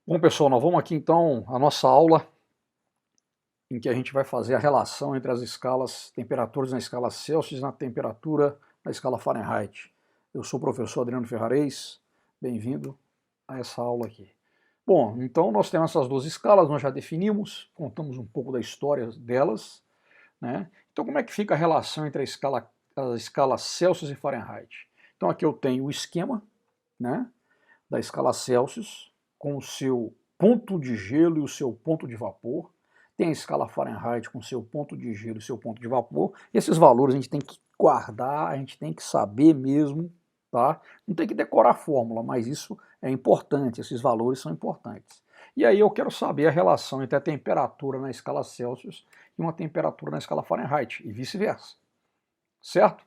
Bom, pessoal, nós vamos aqui então a nossa aula em que a gente vai fazer a relação entre as escalas temperaturas na escala Celsius e na temperatura na escala Fahrenheit. Eu sou o professor Adriano Ferrarez, bem-vindo a essa aula aqui. Bom, então nós temos essas duas escalas, nós já definimos, contamos um pouco da história delas, né? Então como é que fica a relação entre a escala Celsius e Fahrenheit? Então aqui eu tenho o esquema, né, da escala Celsius, com o seu ponto de gelo e o seu ponto de vapor. Tem a escala Fahrenheit com o seu ponto de gelo e seu ponto de vapor. Esses valores a gente tem que guardar, a gente tem que saber mesmo, tá? Não tem que decorar a fórmula, mas isso é importante, esses valores são importantes. E aí eu quero saber a relação entre a temperatura na escala Celsius e uma temperatura na escala Fahrenheit, e vice-versa, certo?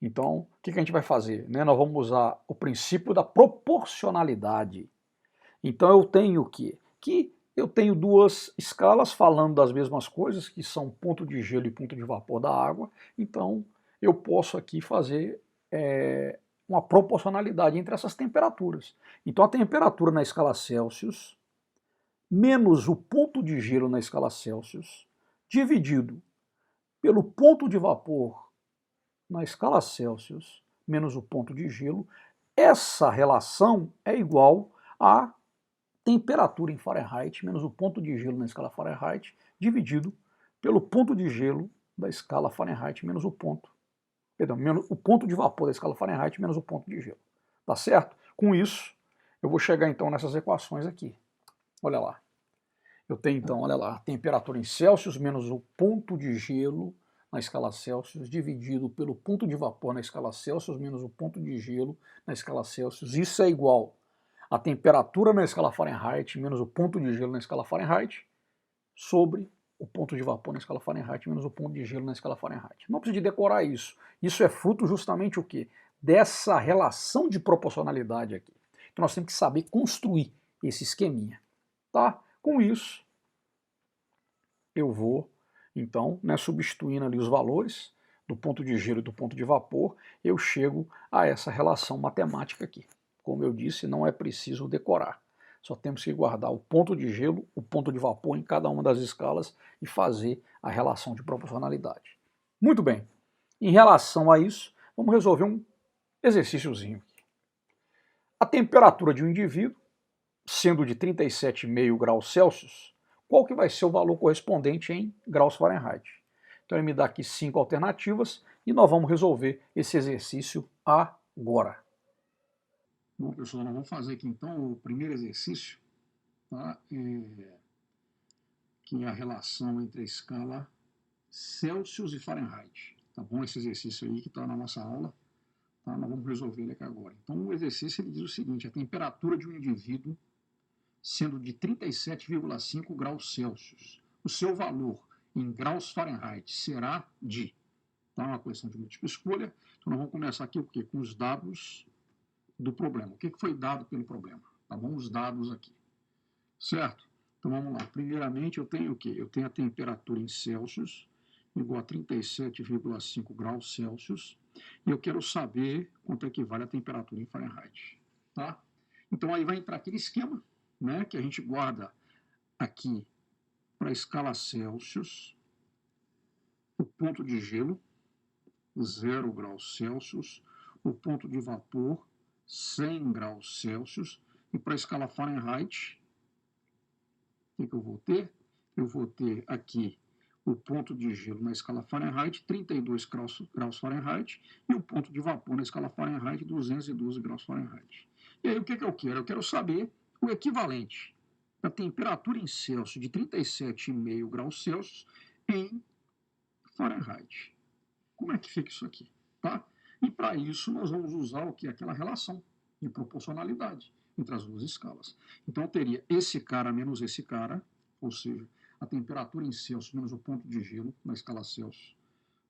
Então, o que a gente vai fazer? Né? Nós vamos usar o princípio da proporcionalidade. Então eu tenho o quê? Que eu tenho duas escalas falando das mesmas coisas, que são ponto de gelo e ponto de vapor da água. Então eu posso aqui fazer uma proporcionalidade entre essas temperaturas. Então a temperatura na escala Celsius menos o ponto de gelo na escala Celsius dividido pelo ponto de vapor na escala Celsius menos o ponto de gelo, essa relação é igual a temperatura em Fahrenheit menos o ponto de gelo na escala Fahrenheit dividido pelo ponto de gelo da escala Fahrenheit menos o ponto, perdão, menos o ponto de vapor da escala Fahrenheit menos o ponto de gelo. Tá certo? Com isso, eu vou chegar então nessas equações aqui. Olha lá. Eu tenho então, olha lá, a temperatura em Celsius menos o ponto de gelo na escala Celsius dividido pelo ponto de vapor na escala Celsius menos o ponto de gelo na escala Celsius. Isso é igual a temperatura na escala Fahrenheit menos o ponto de gelo na escala Fahrenheit sobre o ponto de vapor na escala Fahrenheit menos o ponto de gelo na escala Fahrenheit. Não precisa de decorar isso. Isso é fruto justamente o quê? Dessa relação de proporcionalidade aqui. Então nós temos que saber construir esse esqueminha. Tá? Com isso, eu vou, então, né, substituindo ali os valores do ponto de gelo e do ponto de vapor, eu chego a essa relação matemática aqui. Como eu disse, não é preciso decorar. Só temos que guardar o ponto de gelo, o ponto de vapor em cada uma das escalas e fazer a relação de proporcionalidade. Muito bem. Em relação a isso, vamos resolver um exercíciozinho. A temperatura de um indivíduo, sendo de 37,5 graus Celsius, qual que vai ser o valor correspondente em graus Fahrenheit? Então ele me dá aqui 5 alternativas e nós vamos resolver esse exercício agora. Bom, pessoal, nós vamos fazer aqui então o primeiro exercício, tá? Que é a relação entre a escala Celsius e Fahrenheit. Tá bom? Esse exercício aí que está na nossa aula, tá? Nós vamos resolver ele aqui agora. Então o exercício ele diz o seguinte: a temperatura de um indivíduo sendo de 37,5 graus Celsius. O seu valor em graus Fahrenheit será de... Tá? Uma questão de múltipla escolha. Então nós vamos começar aqui o quê? Com os dados do problema. O que foi dado pelo problema? Tá bom? Os dados aqui. Certo? Então vamos lá. Primeiramente eu tenho o quê? Eu tenho a temperatura em Celsius igual a 37,5 graus Celsius e eu quero saber quanto equivale a temperatura em Fahrenheit. Tá? Então aí vai entrar aquele esquema, né, que a gente guarda aqui para a escala Celsius, o ponto de gelo, 0 graus Celsius, o ponto de vapor, 100 graus Celsius, e para a escala Fahrenheit, o que eu vou ter? Eu vou ter aqui o ponto de gelo na escala Fahrenheit, 32 graus Fahrenheit, e o ponto de vapor na escala Fahrenheit, 212 graus Fahrenheit. E aí o que eu quero? Eu quero saber o equivalente da temperatura em Celsius de 37,5 graus Celsius em Fahrenheit. Como é que fica isso aqui? Tá? E para isso nós vamos usar o que? Aquela relação de proporcionalidade entre as duas escalas. Então eu teria esse cara menos esse cara, ou seja, a temperatura em Celsius menos o ponto de gelo na escala Celsius,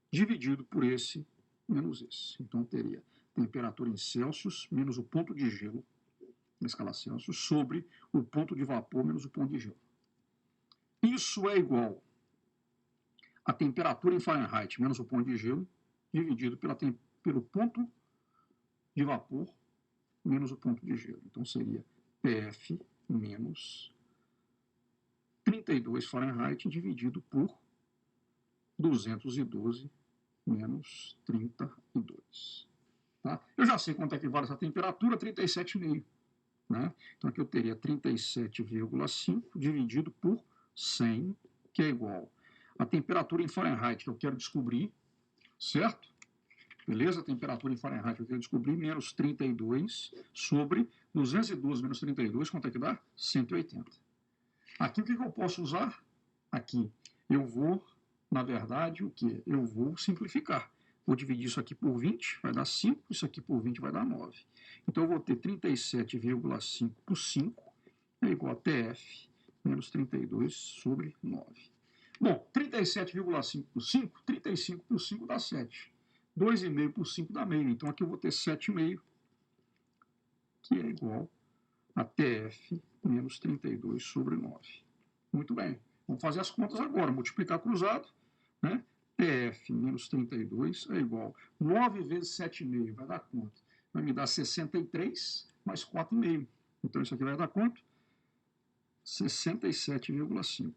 dividido por esse menos esse. Então eu teria temperatura em Celsius menos o ponto de gelo na escala Celsius sobre o ponto de vapor menos o ponto de gelo. Isso é igual a temperatura em Fahrenheit menos o ponto de gelo dividido pelo ponto de vapor menos o ponto de gelo. Então seria PF menos 32 Fahrenheit dividido por 212 menos 32. Tá? Eu já sei quanto é que vale essa temperatura, 37,5. Né? Então aqui eu teria 37,5 dividido por 100, que é igual a temperatura em Fahrenheit que eu quero descobrir, certo? Beleza? A temperatura em Fahrenheit que eu quero descobrir, menos 32 sobre 212 menos 32, quanto é que dá? 180. Aqui o que eu posso usar? Aqui eu vou, na verdade, o que? Eu vou simplificar. Vou dividir isso aqui por 20, vai dar 5, isso aqui por 20 vai dar 9. Então eu vou ter 37,5 por 5 é igual a TF menos 32 sobre 9. Bom, 37,5 por 5, 35 por 5 dá 7. 2,5 por 5 dá meio. Então aqui eu vou ter 7,5, que é igual a TF menos 32 sobre 9. Muito bem. Vamos fazer as contas agora. Multiplicar cruzado, né? TF menos 32 é igual a 9 vezes 7,5. Vai dar quanto? Vai me dar 63 mais 4,5. Então isso aqui vai dar quanto? 67,5.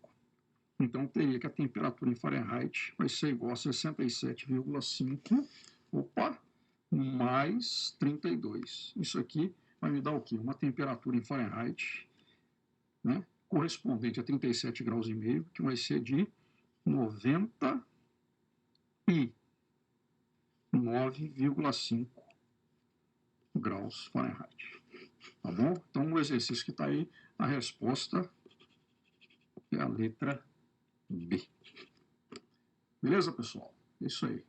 Então teria que a temperatura em Fahrenheit vai ser igual a 67,5, opa, mais 32. Isso aqui vai me dar o quê? Uma temperatura em Fahrenheit, né, correspondente a 37 graus e meio, que vai ser de 99,5 graus Fahrenheit. Tá bom? Então o exercício que está aí, a resposta é a letra B. Beleza, pessoal? É isso aí.